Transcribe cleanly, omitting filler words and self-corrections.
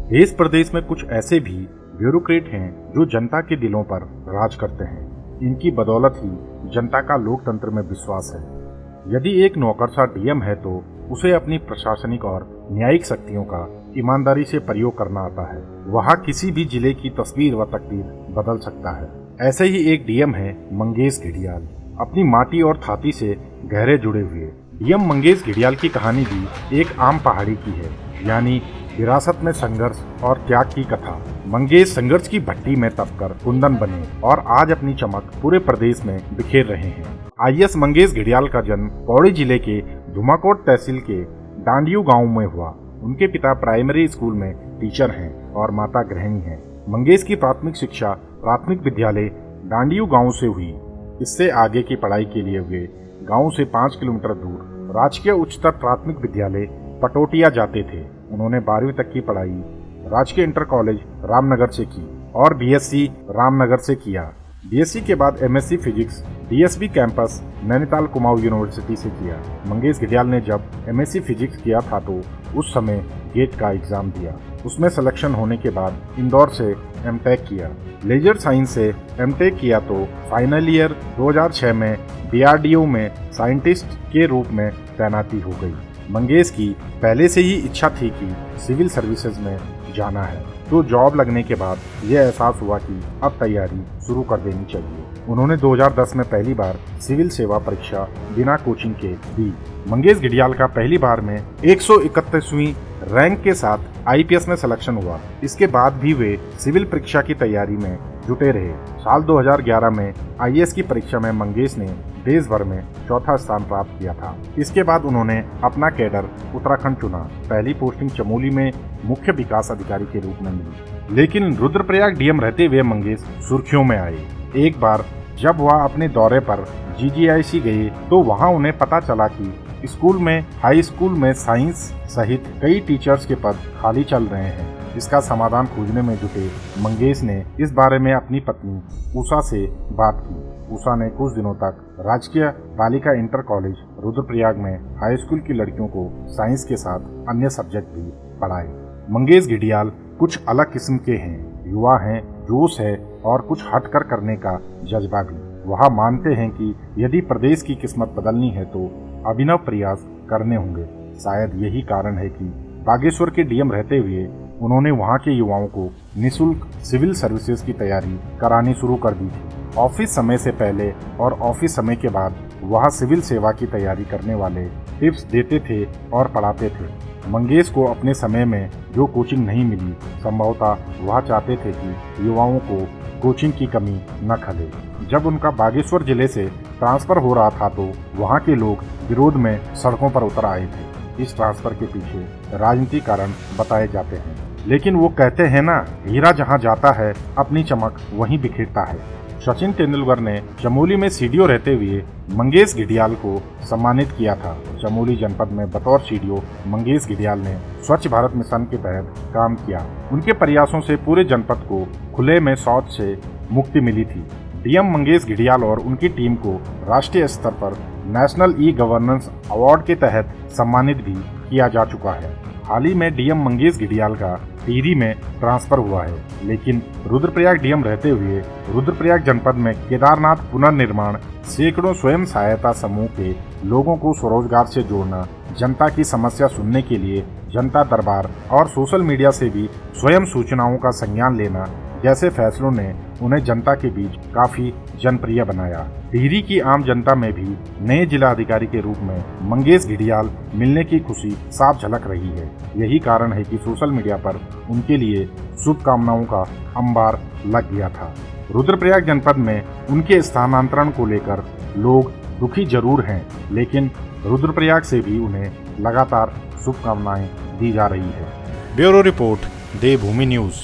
देश प्रदेश में कुछ ऐसे भी ब्यूरोक्रेट हैं जो जनता के दिलों पर राज करते हैं। इनकी बदौलत ही जनता का लोकतंत्र में विश्वास है। यदि एक नौकरशाह डीएम है तो उसे अपनी प्रशासनिक और न्यायिक शक्तियों का ईमानदारी से प्रयोग करना आता है। वह किसी भी जिले की तस्वीर व तकदीर बदल सकता है। ऐसे ही एक डीएम है मंगेश घिडियाल, अपनी माटी और थाती से गहरे जुड़े हुए। डीएम मंगेश घिडियाल की कहानी भी एक आम पहाड़ी की है, यानी विरासत में संघर्ष और त्याग की कथा। मंगेश संघर्ष की भट्टी में तपकर कुंदन बने और आज अपनी चमक पूरे प्रदेश में बिखेर रहे हैं। आईएएस मंगेश घिडियाल का जन्म पौड़ी जिले के धुमाकोट तहसील के डांडियो गांव में हुआ। उनके पिता प्राइमरी स्कूल में टीचर हैं और माता गृहिणी हैं। मंगेश की प्राथमिक शिक्षा प्राथमिक विद्यालय डांडियो गांव से हुई। इससे आगे की पढ़ाई के लिए वे गांव से 5 किलोमीटर दूर राजकीय उच्चतर प्राथमिक विद्यालय पटोटिया जाते थे। उन्होंने 12वीं तक की पढ़ाई राजकीय इंटर कॉलेज रामनगर से की और बीएससी रामनगर से किया। बीएससी के बाद MSc physics DSB campus Nainital Kumaon university से किया। मंगेश घिडियाल ने जब एमएससी फिजिक्स किया था तो उस समय गेट का एग्जाम दिया। उसमें सिलेक्शन होने के बाद इंदौर से एमटेक किया। लेजर साइंस से एमटेक किया तो फाइनल ईयर 2006 में डीआरडीओ में साइंटिस्ट के रूप में तैनाती हो गई। मंगेश की पहले से ही इच्छा थी कि सिविल सर्विसेज में जाना है, तो जॉब लगने के बाद यह एहसास हुआ कि अब तैयारी शुरू कर देनी चाहिए। उन्होंने 2010 में पहली बार सिविल सेवा परीक्षा बिना कोचिंग के दी। मंगेश घिडियाल का पहली बार में 131वीं रैंक के साथ आईपीएस में सिलेक्शन हुआ। इसके बाद भी वे सिविल परीक्षा की तैयारी में जुटे रहे। साल 2011 में आईएएस की परीक्षा में मंगेश ने देश भर में चौथा स्थान प्राप्त किया था। इसके बाद उन्होंने अपना कैडर उत्तराखंड चुना। पहली पोस्टिंग चमोली में मुख्य विकास अधिकारी के रूप में मिली, लेकिन रुद्रप्रयाग डीएम रहते हुए मंगेश सुर्खियों में आए। एक बार जब वह अपने दौरे पर जीजीआईसी गए तो वहां उन्हें पता चला कि स्कूल में हाई स्कूल में साइंस सहित कई टीचर्स के पद खाली चल रहे हैं। इसका समाधान खोजने में जुटे मंगेश ने इस बारे में अपनी पत्नी उषा से बात की। उषा ने कुछ दिनों तक राजकीय बालिका इंटर कॉलेज रुद्रप्रयाग में हाई स्कूल की लड़कियों को साइंस के साथ अन्य सब्जेक्ट भी पढ़ाए। मंगेश घिडियाल कुछ अलग किस्म के हैं, युवा हैं, जोश है और कुछ हटकर करने का जज्बा भी। वह मानते हैं कि यदि प्रदेश की किस्मत बदलनी है तो अभिनव प्रयास करने होंगे। शायद यही कारण है कि बागेश्वर के डीएम रहते हुए उन्होंने वहां के युवाओं को निःशुल्क सिविल सर्विसेज की तैयारी करानी शुरू कर दी थी। ऑफिस समय से पहले और ऑफिस समय के बाद वह सिविल सेवा की तैयारी करने वाले टिप्स देते थे और पढ़ाते थे। मंगेश को अपने समय में जो कोचिंग नहीं मिली, संभवतः वह चाहते थे कि युवाओं को कोचिंग की कमी न खले। जब उनका बागेश्वर जिले से ट्रांसफर हो रहा था तो वहां के लोग विरोध में सड़कों पर उतर आए थे। इस ट्रांसफर के पीछे राजनीतिक कारण बताए जाते हैं, लेकिन वो कहते हैं ना, हीरा जहां जाता है अपनी चमक वहीं बिखेरता है। सचिन तेंदुलकर ने चमोली में सीडीओ रहते हुए मंगेश घिडियाल को सम्मानित किया था। चमोली जनपद में बतौर सीडीओ मंगेश घिडियाल ने स्वच्छ भारत मिशन के तहत काम किया। उनके प्रयासों से पूरे जनपद को खुले में शौच से मुक्ति मिली थी। डीएम मंगेश घिडियाल और उनकी टीम को राष्ट्रीय स्तर पर नेशनल ई गवर्नेंस अवार्ड के तहत सम्मानित भी किया जा चुका है। हाल ही में डीएम मंगेश घिडियाल का टिहरी में ट्रांसफर हुआ है, लेकिन रुद्रप्रयाग डीएम रहते हुए रुद्रप्रयाग जनपद में केदारनाथ पुनर्निर्माण, सैकड़ों स्वयं सहायता समूह के लोगों को स्वरोजगार से जोड़ना, जनता की समस्या सुनने के लिए जनता दरबार और सोशल मीडिया से भी स्वयं सूचनाओं का संज्ञान लेना जैसे फैसलों ने उन्हें जनता के बीच काफी जनप्रिय बनाया। टिहरी की आम जनता में भी नए जिला अधिकारी के रूप में मंगेश घिडियाल मिलने की खुशी साफ झलक रही है। यही कारण है कि सोशल मीडिया पर उनके लिए शुभकामनाओं का अंबार लग गया था। रुद्रप्रयाग जनपद में उनके स्थानांतरण को लेकर लोग दुखी जरूर हैं, लेकिन रुद्रप्रयाग से भी उन्हें लगातार शुभकामनाएं दी जा रही है। ब्यूरो रिपोर्ट देवभूमि न्यूज।